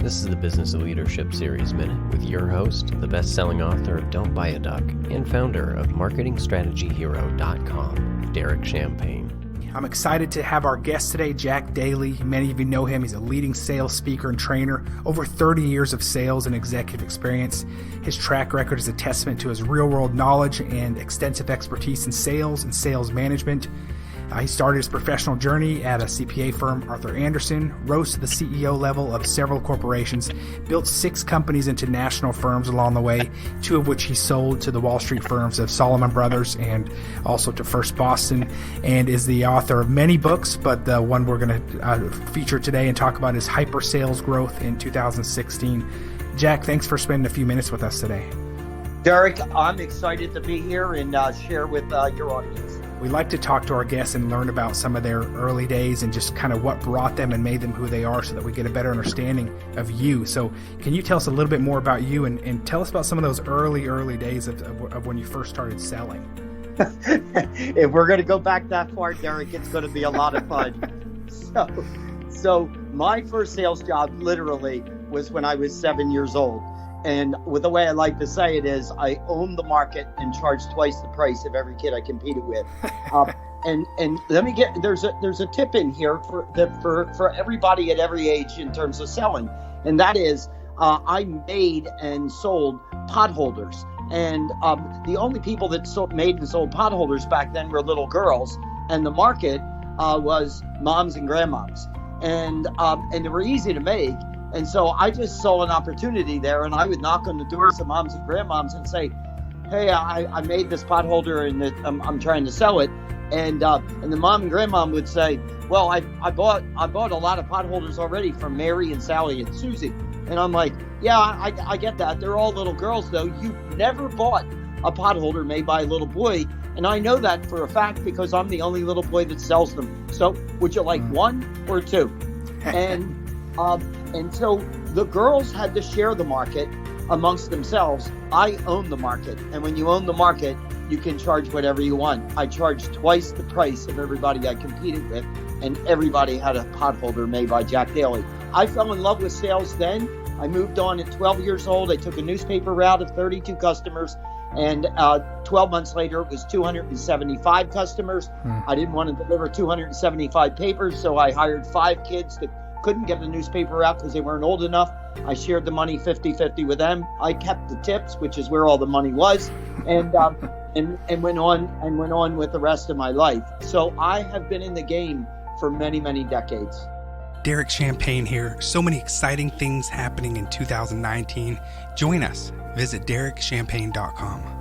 This is the Business of Leadership Series Minute with your host, the best-selling author of Don't Buy a Duck and founder of MarketingStrategyHero.com, Derek Champagne. I'm excited to have our guest today, Jack Daly. Many of you know him. He's a leading sales speaker and trainer, over 30 years of sales and executive experience. His track record is a testament to his real-world knowledge and extensive expertise in sales and sales management. He started his professional journey at a CPA firm, Arthur Andersen, rose to the CEO level of several corporations, built 6 companies into national firms along the way, 2 of which he sold to the Wall Street firms of Salomon Brothers and also to First Boston, and is the author of many books, but the one we're going to feature today and talk about is Hyper Sales Growth in 2016. Jack, thanks for spending a few minutes with us today. Derek, I'm excited to be here and share with your audience. We like to talk to our guests and learn about some of their early days and just kind of what brought them and made them who they are so that we get a better understanding of you. So can you tell us a little bit more about you and tell us about some of those early days of when you first started selling? If we're going to go back that far, Derek, it's going to be a lot of fun. So my first sales job literally was when I was 7 years old. And with the way I like to say it is, I owned the market and charged twice the price of every kid I competed with. And let me there's a tip in here for everybody at every age in terms of selling, and that is I made and sold potholders, and the only people that made and sold potholders back then were little girls, and the market was moms and grandmoms, and they were easy to make. And so I just saw an opportunity there, and I would knock on the doors of moms and grandmoms and say, "Hey, I made this potholder, and I'm trying to sell it." And the mom and grandmom would say, "Well, I bought a lot of potholders already from Mary and Sally and Susie." And I'm like, "Yeah, I get that. They're all little girls, though. You never bought a potholder made by a little boy, and I know that for a fact because I'm the only little boy that sells them. So would you like 1 or 2?" And so the girls had to share the market amongst themselves. I own the market. And when you own the market, you can charge whatever you want. I charged twice the price of everybody I competed with, and everybody had a potholder made by Jack Daly. I fell in love with sales then. I moved on at 12 years old. I took a newspaper route of 32 customers. And 12 months later, it was 275 customers. I didn't want to deliver 275 papers, so I hired 5 kids that couldn't get the newspaper out because they weren't old enough. I shared the money 50-50 with them. I kept the tips, which is where all the money was, and went on with the rest of my life. So I have been in the game for many, many decades. Derek Champagne here. So many exciting things happening in 2019. Join us. Visit DerekChampagne.com.